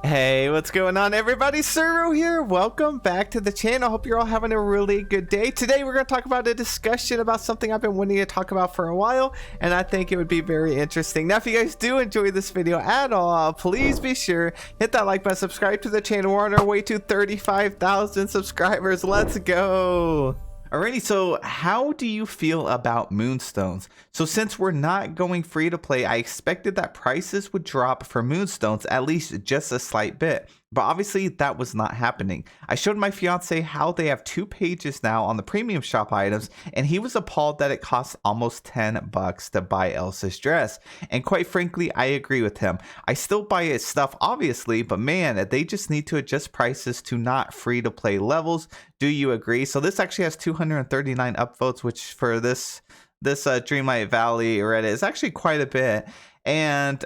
Hey, what's going on, everybody? Suru here. Welcome back to the channel. Hope you're all having a really good day. Today we're going to talk about a discussion about something I've been wanting to talk about for a while, and I think it would be very interesting. Now, if you guys do enjoy this video at all, please be sure hit that like button, subscribe to the channel. We're on our way to 35,000 subscribers. Let's go. Alrighty, so how do you feel about Moonstones? So since we're not going free to play, I expected that prices would drop for Moonstones at least just a slight bit. But obviously that was not happening. I showed my fiance how they have 2 pages now on the premium shop items, and he was appalled that it costs almost $10 to buy Elsa's dress. And quite frankly, I agree with him. I still buy his stuff obviously, but man, they just need to adjust prices to not free to play levels. Do you agree? So this actually has 239 upvotes, which for this Dreamlight Valley Reddit is actually quite a bit. And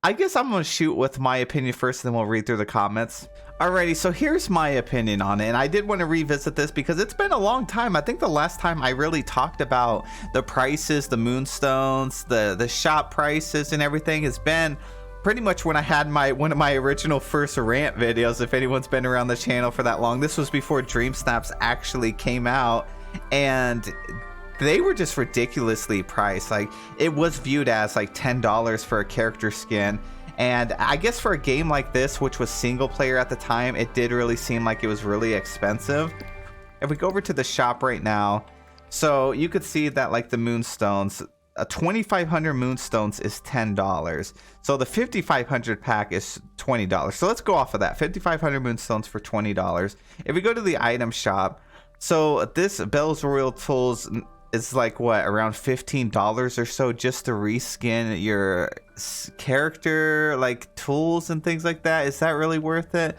I guess I'm going to shoot with my opinion first, and then we'll read through the comments. Alrighty, so here's my opinion on it, and I did want to revisit this because it's been a long time. I think the last time I really talked about the prices, the Moonstones, the shop prices and everything has been pretty much when I had one of my original first rant videos. If anyone's been around the channel for that long, this was before Dream Snaps actually came out, and they were just ridiculously priced. Like, it was viewed as like $10 for a character skin, and I guess for a game like this, which was single player at the time, it did really seem like it was really expensive. If we go over to the shop right now, so you could see that like the Moonstones, a 2,500 Moonstones is $10. So the 5,500 pack is $20. So let's go off of that. 5,500 Moonstones for $20. If we go to the item shop, so this Belle's Royal Tools is like what, around $15 or so just to reskin your character, like tools and things like that. Is that really worth it?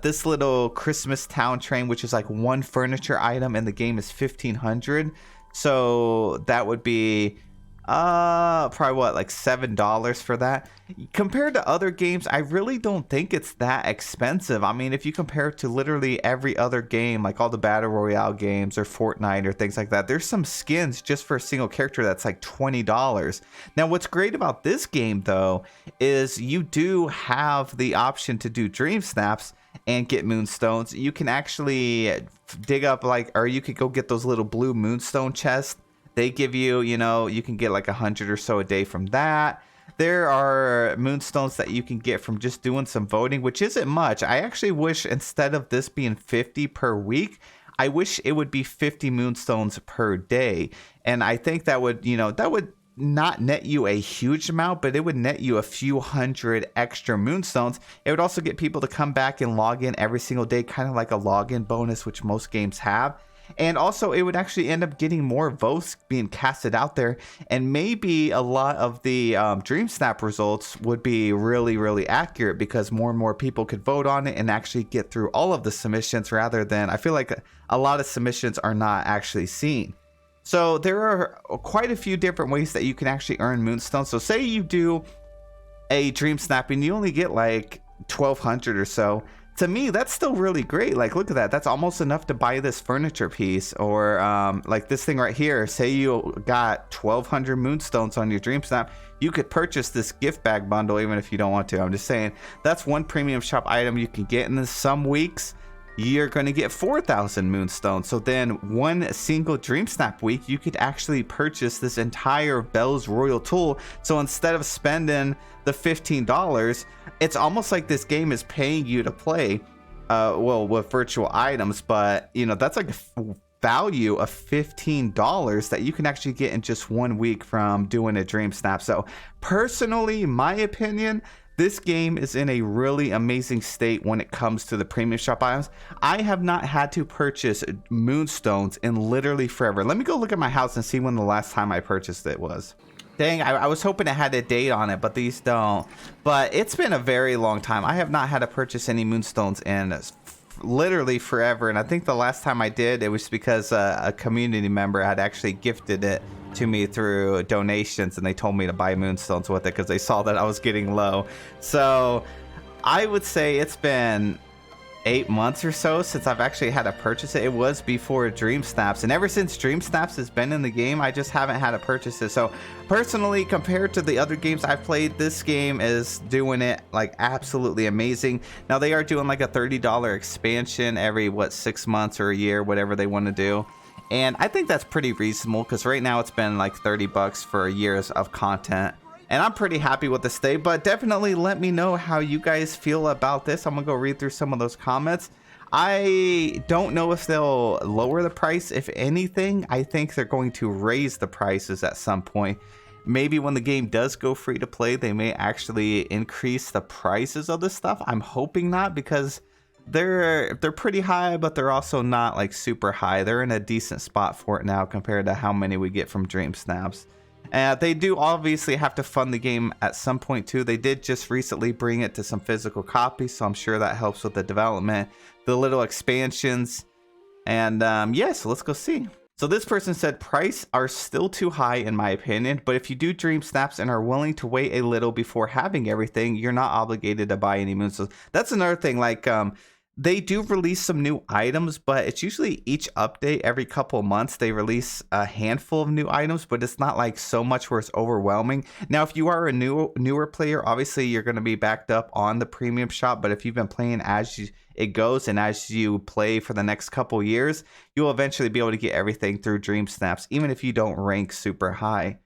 This little Christmas town train, which is like one furniture item in the game, is $1,500. So that would be probably what, like $7 for that. Compared to other games, I really don't think it's that expensive. I mean, if you compare it to literally every other game, like all the battle royale games or Fortnite or things like that, there's some skins just for a single character that's like $20. Now, what's great about this game though is you do have the option to do dream snaps and get moonstones. You can actually dig up or you could go get those little blue moonstone chests. They give you, you can get like 100 or so a day from that. There are moonstones that you can get from just doing some voting, which isn't much. I actually wish instead of this being 50 per week, I wish it would be 50 moonstones per day. And I think that would, that would not net you a huge amount, but it would net you a few hundred extra moonstones. It would also get people to come back and log in every single day, kind of like a login bonus, which most games have. And also it would actually end up getting more votes being casted out there, and maybe a lot of the Dream Snap results would be really, really accurate because more and more people could vote on it and actually get through all of the submissions, rather than, I feel like a lot of submissions are not actually seen. So there are quite a few different ways that you can actually earn moonstones. So say you do a Dream Snap and you only get like 1,200 or so. To me, that's still really great. Like, look at that. That's almost enough to buy this furniture piece, or like this thing right here. Say you got 1,200 moonstones on your Dream Snap, you could purchase this gift bag bundle even if you don't want to. I'm just saying that's one premium shop item you can get. In some weeks you're going to get 4,000 moonstones. So then one single Dream Snap week, you could actually purchase this entire Belle's Royal Tool. So instead of spending the $15, it's almost like this game is paying you to play, well, with virtual items, but that's like a value of $15 that you can actually get in just 1 week from doing a Dream Snap. So personally, my opinion, this game is in a really amazing state when it comes to the premium shop items. I have not had to purchase moonstones in literally forever. Let me go look at my house and see when the last time I purchased it was. Dang, I was hoping it had a date on it, but these don't. But it's been a very long time. I have not had to purchase any moonstones in literally forever. And I think the last time I did, it was because a community member had actually gifted it to me through donations, and they told me to buy moonstones with it because they saw that I was getting low. So I would say it's been 8 months or so since I've actually had to purchase it. It was before Dream Snaps, and ever since Dream Snaps has been in the game, I just haven't had to purchase it. So personally, compared to the other games I've played, this game is doing it like absolutely amazing. Now they are doing like a $30 expansion every 6 months or a year, whatever they want to do. And I think that's pretty reasonable because right now it's been like $30 for years of content. And I'm pretty happy with the stay, but definitely let me know how you guys feel about this. I'm gonna go read through some of those comments. I don't know if they'll lower the price. If anything, I think they're going to raise the prices at some point. Maybe when the game does go free to play, they may actually increase the prices of this stuff. I'm hoping not, because they're pretty high, but they're also not like super high. They're in a decent spot for it now compared to how many we get from Dream Snaps. They do obviously have to fund the game at some point too. They did just recently bring it to some physical copies, so I'm sure that helps with the development, the little expansions, and yeah, so let's go see. So this person said price are still too high in my opinion, but if you do Dream Snaps and are willing to wait a little before having everything, you're not obligated to buy any Moonstones. That's another thing, like they do release some new items, but it's usually each update every couple of months they release a handful of new items, but it's not like so much where it's overwhelming. Now if you are a newer player, obviously you're going to be backed up on the premium shop, but if you've been playing as it goes and as you play for the next couple years, you'll eventually be able to get everything through Dream Snaps, even if you don't rank super high.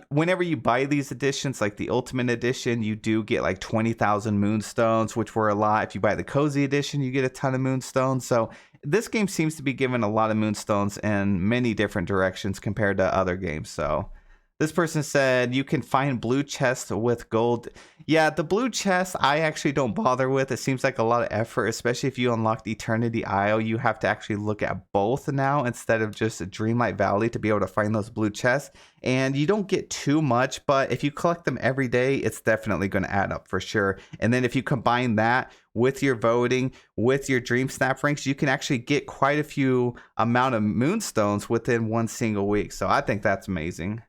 Whenever you buy these editions, like the Ultimate Edition, you do get like 20,000 Moonstones, which were a lot. If you buy the Cozy Edition, you get a ton of Moonstones. So this game seems to be giving a lot of Moonstones in many different directions compared to other games. So this person said you can find blue chests with gold. Yeah, the blue chest I actually don't bother with. It seems like a lot of effort, especially if you unlock the Eternity Isle. You have to actually look at both now instead of just Dreamlight Valley to be able to find those blue chests. And you don't get too much, but if you collect them every day, it's definitely going to add up for sure. And then if you combine that with your voting, with your Dream Snap ranks, you can actually get quite a few amount of Moonstones within one single week. So I think that's amazing.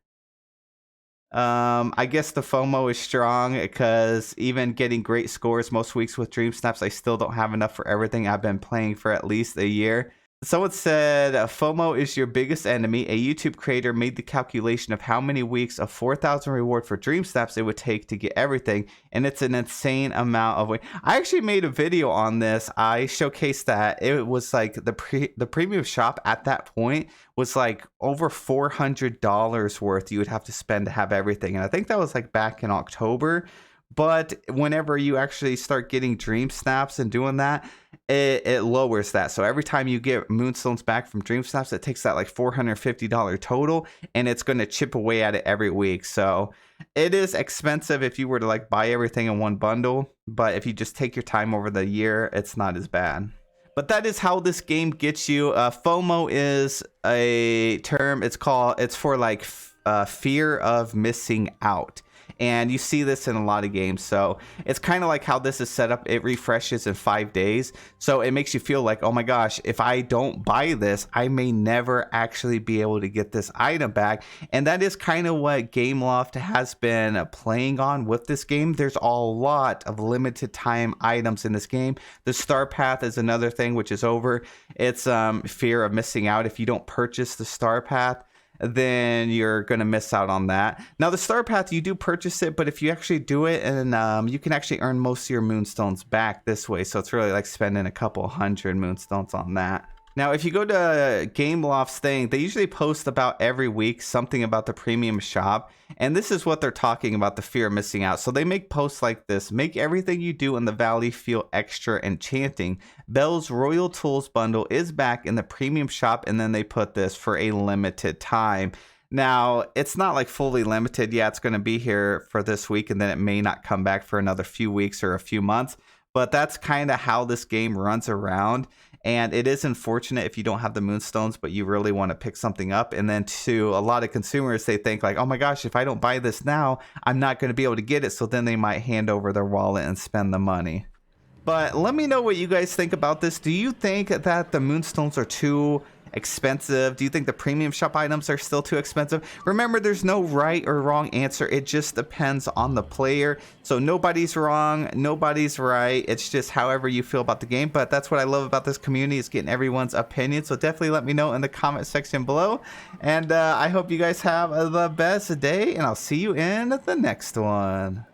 I guess the FOMO is strong because even getting great scores most weeks with Dream Snaps, I still don't have enough for everything. I've been playing for at least a year. Someone said FOMO is your biggest enemy. A YouTube creator made the calculation of how many weeks of 4,000 reward for Dream Snaps it would take to get everything, and it's an insane amount of weight. I actually made a video on this. I showcased that it was like the premium shop at that point was like over $400 worth you would have to spend to have everything, and I think that was like back in October. But whenever you actually start getting Dream Snaps and doing that, it lowers that. So every time you get Moonstones back from Dream Snaps, it takes that like $450 total, and it's going to chip away at it every week. So it is expensive if you were to like buy everything in one bundle, but if you just take your time over the year, it's not as bad. But that is how this game gets you. FOMO is a term. It's for like fear of missing out. And you see this in a lot of games. So it's kind of like how this is set up. It refreshes in 5 days. So it makes you feel like, oh my gosh, if I don't buy this, I may never actually be able to get this item back. And that is kind of what Gameloft has been playing on with this game. There's a lot of limited time items in this game. The Star Path is another thing which is over. It's fear of missing out. If you don't purchase the Star Path, then you're going to miss out on that. Now, the Star Path, you do purchase it, but if you actually do it, and you can actually earn most of your Moonstones back this way. So it's really like spending a couple hundred Moonstones on that. Now, if you go to Gameloft's thing, they usually post about every week something about the premium shop. And this is what they're talking about, the fear of missing out. So they make posts like this. Make everything you do in the valley feel extra enchanting. Belle's Royal Tools bundle is back in the premium shop. And then they put this for a limited time. Now, it's not like fully limited. Yeah, it's going to be here for this week, and then it may not come back for another few weeks or a few months. But that's kind of how this game runs around. And it is unfortunate if you don't have the Moonstones, but you really want to pick something up. And then to a lot of consumers, they think like, oh my gosh, if I don't buy this now, I'm not going to be able to get it. So then they might hand over their wallet and spend the money. But let me know what you guys think about this. Do you think that the Moonstones are too expensive? Do you think the premium shop items are still too expensive? Remember, there's no right or wrong answer. It just depends on the player. So nobody's wrong, nobody's right. It's just however you feel about the game. But that's what I love about this community, is getting everyone's opinion. So definitely let me know in the comment section below. And I hope you guys have the best day, and I'll see you in the next one.